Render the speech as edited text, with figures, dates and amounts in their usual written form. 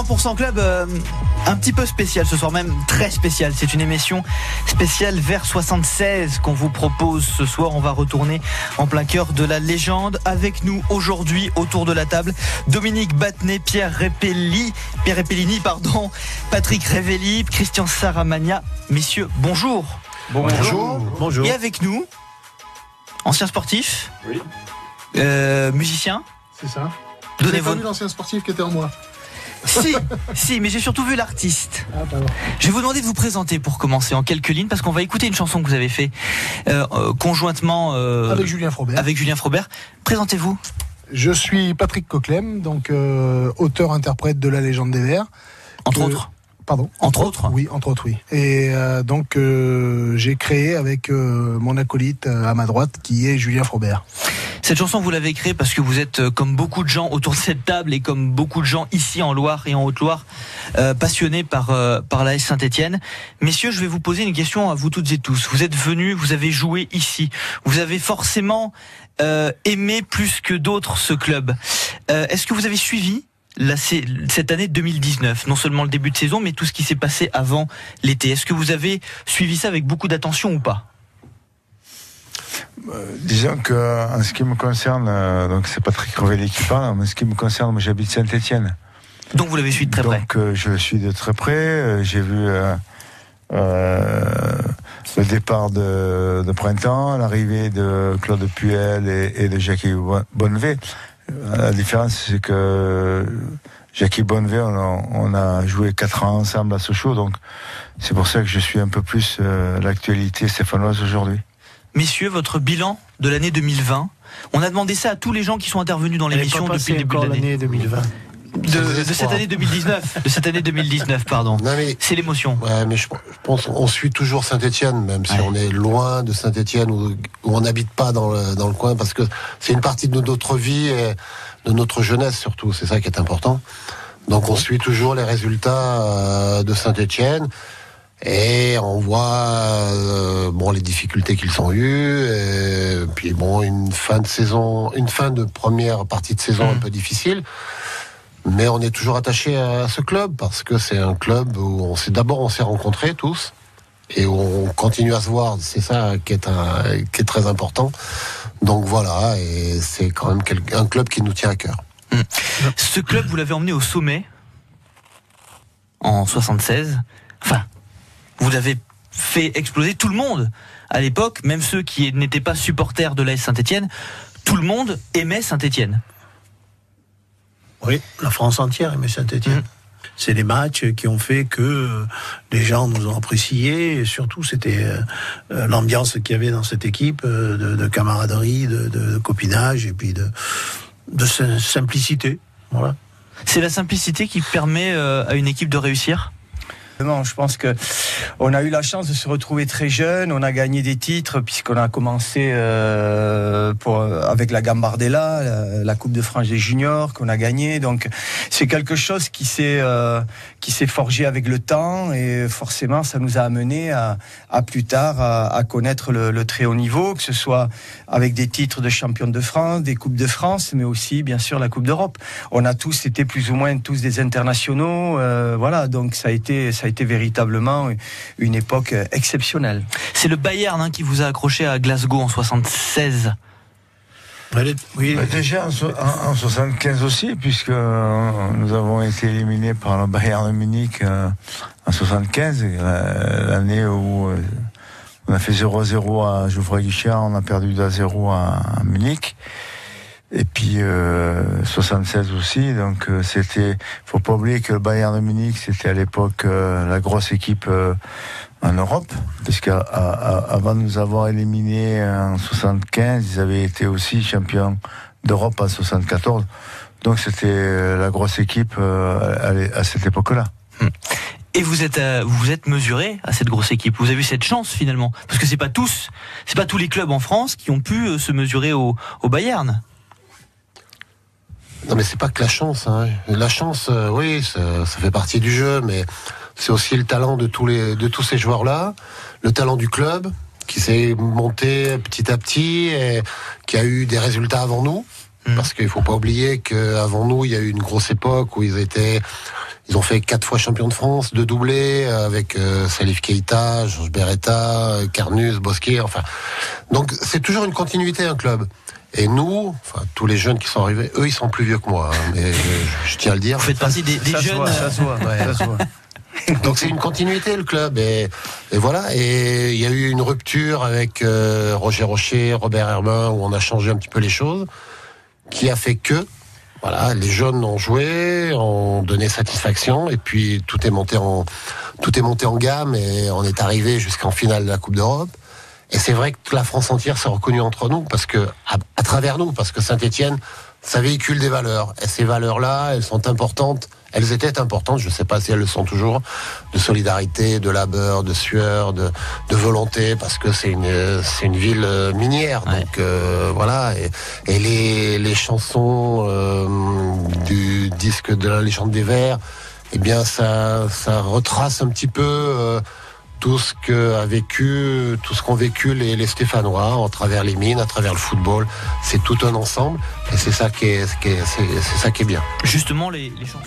100% Club, un petit peu spécial ce soir, même très spécial. C'est une émission spéciale vers 76 qu'on vous propose ce soir. On va retourner en plein cœur de la légende. Avec nous aujourd'hui autour de la table, Dominique Battenet, Pierre Repellini, Patrick Révelli, Christian Saramagna. Messieurs, bonjour. Bonjour. Et avec nous, ancien sportif, oui. Musicien. C'est ça. Donnez Vous avez pas vu l'ancien sportif qui était en moi? Si, mais j'ai surtout vu l'artiste. Ah, pardon. Je vais vous demander de vous présenter pour commencer en quelques lignes, parce qu'on va écouter une chanson que vous avez fait conjointement avec Julien Frobert. Présentez-vous. Je suis Patrick Coquelem, donc auteur-interprète de La Légende des Verts. Entre autres. Pardon. Entre autres. Oui, entre autres, oui. Et donc j'ai créé avec mon acolyte à ma droite, qui est Julien Frobert. Cette chanson, vous l'avez créée parce que vous êtes, comme beaucoup de gens autour de cette table et comme beaucoup de gens ici en Loire et en Haute-Loire, passionnés par l'AS Saint-Étienne. Messieurs, je vais vous poser une question à vous toutes et tous. Vous êtes venus, vous avez joué ici. Vous avez forcément aimé plus que d'autres ce club. Est-ce que vous avez suivi cette année 2019, non seulement le début de saison, mais tout ce qui s'est passé avant l'été? Est-ce que vous avez suivi ça avec beaucoup d'attention ou pas? Disons que en ce qui me concerne, donc c'est Patrick Révelli qui parle, mais en ce qui me concerne, moi j'habite Saint-Étienne. Donc vous l'avez suivi de très près. Donc je le suis de très près. J'ai vu le départ de Printemps, l'arrivée de Claude Puel et de Jackie Bonnevet. La différence, c'est que Jackie Bonnevet, on a joué 4 ans ensemble à Sochaux, donc c'est pour ça que je suis un peu plus l'actualité stéphanoise aujourd'hui. Messieurs, votre bilan de l'année 2020. On a demandé ça à tous les gens qui sont intervenus dans l'émission depuis le début de l'année. 2020. De cette année 2019. De cette année 2019, pardon. Non, mais, c'est l'émotion. Ouais, mais je pense qu'on suit toujours Saint-Étienne, même si on est loin de Saint-Étienne où on n'habite pas dans le coin, parce que c'est une partie de notre vie et de notre jeunesse surtout. C'est ça qui est important. Donc on suit toujours les résultats de Saint-Étienne. Et on voit les difficultés qu'ils ont eues, et puis une fin de première partie de saison un peu difficile. Mais on est toujours attaché à ce club parce que c'est un club où on s'est rencontrés tous et où on continue à se voir. C'est ça qui est très important. Donc voilà, et c'est quand même un club qui nous tient à cœur. Ce club, vous l'avez emmené au sommet en 76. Enfin, vous avez fait exploser tout le monde. À l'époque, même ceux qui n'étaient pas supporters de l'AS Saint-Étienne, tout le monde aimait Saint-Étienne. Oui, la France entière aimait Saint-Étienne. C'est des matchs qui ont fait que les gens nous ont appréciés. Et surtout, c'était l'ambiance qu'il y avait dans cette équipe, de camaraderie, de copinage et puis de simplicité. Voilà. C'est la simplicité qui permet à une équipe de réussir ? Non, je pense que on a eu la chance de se retrouver très jeune. On a gagné des titres puisqu'on a commencé avec la Gambardella, la Coupe de France des juniors qu'on a gagné. Donc c'est quelque chose qui s'est forgé avec le temps et forcément ça nous a amené à plus tard à connaître le très haut niveau, que ce soit avec des titres de champion de France, des Coupes de France, mais aussi bien sûr la Coupe d'Europe. On a tous été plus ou moins des internationaux, voilà. Donc ça a été véritablement une époque exceptionnelle. C'est le Bayern qui vous a accroché à Glasgow en 76. Oui. Déjà en 75 aussi, puisque nous avons été éliminés par le Bayern de Munich en 75, l'année où on a fait 0-0 à Geoffroy-Guichard, on a perdu 2-0 à Munich. Et puis 76 aussi, donc faut pas oublier que le Bayern de Munich c'était à l'époque la grosse équipe en Europe, puisqu'avant de nous avoir éliminés en 75, ils avaient été aussi champions d'Europe en 74, donc c'était la grosse équipe à cette époque-là. Et vous êtes mesuré à cette grosse équipe. Vous avez eu cette chance finalement, parce que c'est pas tous les clubs en France qui ont pu se mesurer au Bayern. Non mais c'est pas que la chance. La chance, oui, ça fait partie du jeu, mais c'est aussi le talent de tous ces joueurs-là, le talent du club qui s'est monté petit à petit et qui a eu des résultats avant nous. Parce qu'il faut pas oublier qu'avant nous, il y a eu une grosse époque où ils étaient Ils ont fait 4 fois champion de France, 2 doublés avec Salif Keita, Georges Beretta, Carnus, Bosquier. Enfin, donc c'est toujours une continuité un club. Et nous, enfin tous les jeunes qui sont arrivés, eux ils sont plus vieux que moi, hein, mais je tiens à le dire. Vous faites partie des jeunes. Ça se voit. Donc c'est une continuité le club et voilà. Et il y a eu une rupture avec Roger Rocher, Robert Hermin où on a changé un petit peu les choses, qui a fait que voilà, les jeunes ont joué, ont donné satisfaction, et puis tout est monté en gamme, et on est arrivé jusqu'en finale de la Coupe d'Europe. Et c'est vrai que la France entière s'est reconnue entre nous, parce que à travers nous, parce que Saint-Étienne, ça véhicule des valeurs, et ces valeurs-là, elles sont importantes. Elles étaient importantes, je ne sais pas si elles le sont toujours, de solidarité, de labeur, de sueur, de volonté, parce que c'est une ville minière. Ouais. Donc voilà, et les chansons du disque de la légende des Verts, eh bien ça retrace un petit peu tout ce qu'ont vécu les Stéphanois, à travers les mines, à travers le football. C'est tout un ensemble, et c'est ça qui est bien. Justement, les chansons.